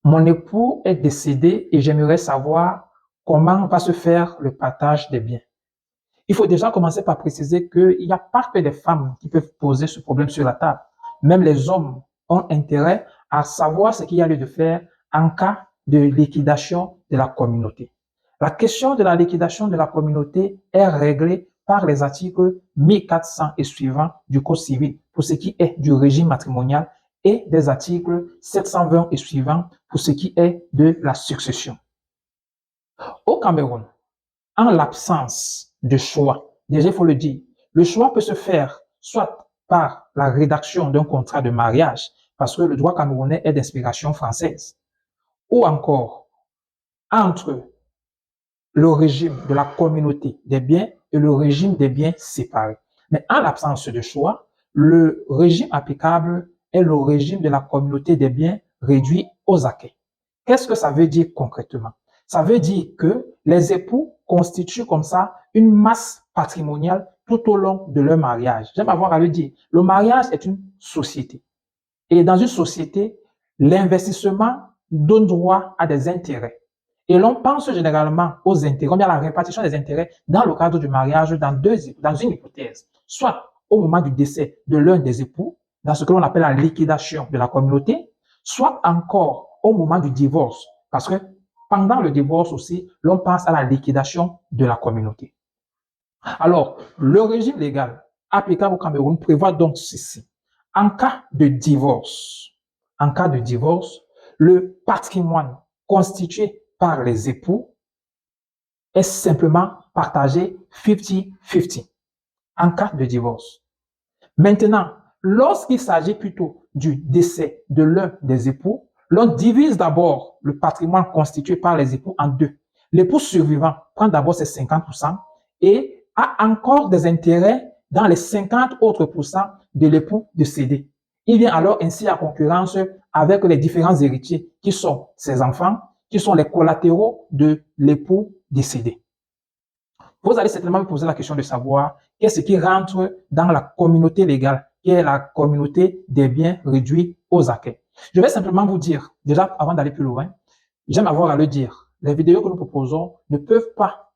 Mon époux est décédé et j'aimerais savoir comment va se faire le partage des biens. Il faut déjà commencer par préciser qu'il n'y a pas que les femmes qui peuvent poser ce problème sur la table. Même les hommes ont intérêt à savoir ce qu'il y a lieu de faire en cas de liquidation de la communauté. La question de la liquidation de la communauté est réglée par les articles 1400 et suivants du Code civil pour ce qui est du régime matrimonial et des articles 720 et suivants pour ce qui est de la succession. Au Cameroun, en l'absence de choix, déjà il faut le dire, le choix peut se faire soit par la rédaction d'un contrat de mariage, parce que le droit camerounais est d'inspiration française, ou encore entre le régime de la communauté des biens et le régime des biens séparés. Mais en l'absence de choix, le régime applicable est le régime de la communauté des biens réduit aux acquêts. Qu'est-ce que ça veut dire concrètement? Ça veut dire que les époux constituent comme ça une masse patrimoniale tout au long de leur mariage. J'aime avoir à le dire. Le mariage est une société. Et dans une société, l'investissement donne droit à des intérêts. Et l'on pense généralement aux intérêts, comme il y a la répartition des intérêts dans le cadre du mariage dans une hypothèse, soit au moment du décès de l'un des époux, dans ce que l'on appelle la liquidation de la communauté, soit encore au moment du divorce, parce que pendant le divorce aussi, l'on pense à la liquidation de la communauté. Alors, le régime légal applicable au Cameroun prévoit donc ceci. En cas de divorce, le patrimoine constitué par les époux est simplement partagé 50-50 en cas de divorce. Maintenant, lorsqu'il s'agit plutôt du décès de l'un des époux, l'on divise d'abord le patrimoine constitué par les époux en deux. L'époux survivant prend d'abord ses 50% et a encore des intérêts dans les 50 autres pourcents de l'époux décédé. Il vient alors ainsi à concurrence avec les différents héritiers qui sont ses enfants, qui sont les collatéraux de l'époux décédé. Vous allez certainement me poser la question de savoir qu'est-ce qui rentre dans la communauté légale, qui est la communauté des biens réduits aux acquêts. Je vais simplement vous dire, déjà avant d'aller plus loin, j'aime avoir à le dire, les vidéos que nous proposons ne peuvent pas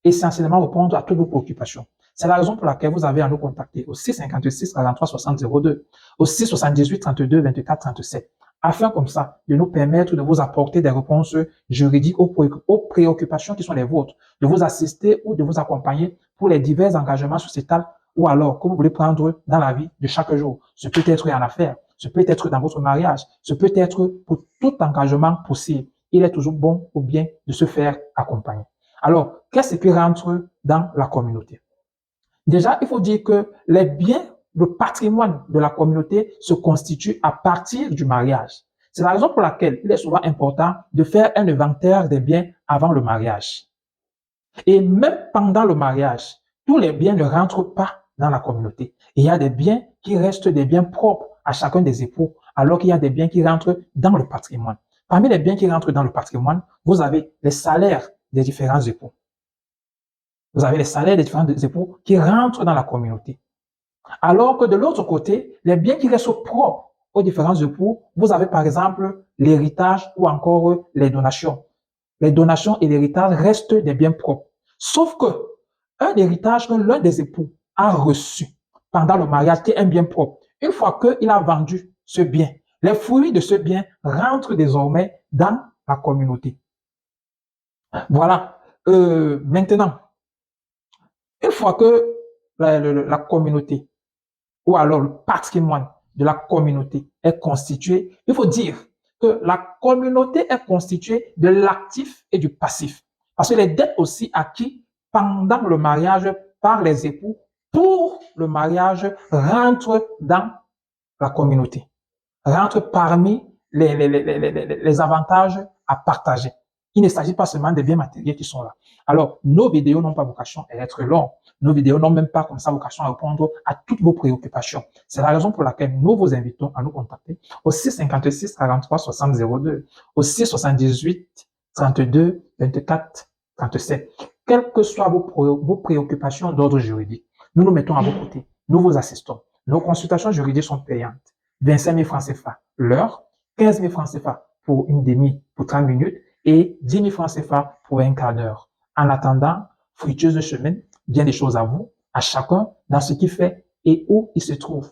essentiellement répondre à toutes vos préoccupations. C'est la raison pour laquelle vous avez à nous contacter au 656 43 60 02, au 678 32 24 37, afin comme ça de nous permettre de vous apporter des réponses juridiques aux préoccupations qui sont les vôtres, de vous assister ou de vous accompagner pour les divers engagements sociétals ou alors que vous voulez prendre dans la vie de chaque jour. Ce peut être en affaires, ce peut être dans votre mariage, ce peut être pour tout engagement possible. Il est toujours bon ou bien de se faire accompagner. Alors, qu'est-ce qui rentre dans la communauté? Déjà, il faut dire que les biens, le patrimoine de la communauté se constitue à partir du mariage. C'est la raison pour laquelle il est souvent important de faire un inventaire des biens avant le mariage. Et même pendant le mariage, tous les biens ne rentrent pas dans la communauté. Il y a des biens qui restent des biens propres à chacun des époux, alors qu'il y a des biens qui rentrent dans le patrimoine. Parmi les biens qui rentrent dans le patrimoine, vous avez les salaires des différents époux. Vous avez les salaires des différents époux qui rentrent dans la communauté. Alors que de l'autre côté, les biens qui restent propres aux différents époux, vous avez par exemple l'héritage ou encore les donations. Les donations et l'héritage restent des biens propres. Sauf que un héritage que l'un des époux a reçu pendant le mariage, qui est un bien propre, une fois qu'il a vendu ce bien, les fruits de ce bien rentrent désormais dans la communauté. Voilà. Maintenant, une fois que la communauté ou alors le patrimoine de la communauté est constitué, il faut dire que la communauté est constituée de l'actif et du passif. Parce que les dettes aussi acquises pendant le mariage par les époux pour le mariage rentrent dans la communauté, rentrent parmi les avantages à partager. Il ne s'agit pas seulement des biens matériels qui sont là. Alors, nos vidéos n'ont pas vocation à être longues. Nos vidéos n'ont même pas comme ça vocation à répondre à toutes vos préoccupations. C'est la raison pour laquelle nous vous invitons à nous contacter au 656 43 60 02, au 678 32 24 37. Quelles que soient vos préoccupations d'ordre juridique, nous nous mettons à vos côtés. Nous vous assistons. Nos consultations juridiques sont payantes. 25 000 francs CFA l'heure, 15 000 francs CFA pour une demi, pour 30 minutes et 10 000 francs CFA pour un quart d'heure. En attendant, fructueuse semaine, bien des choses à vous, à chacun dans ce qu'il fait et où il se trouve.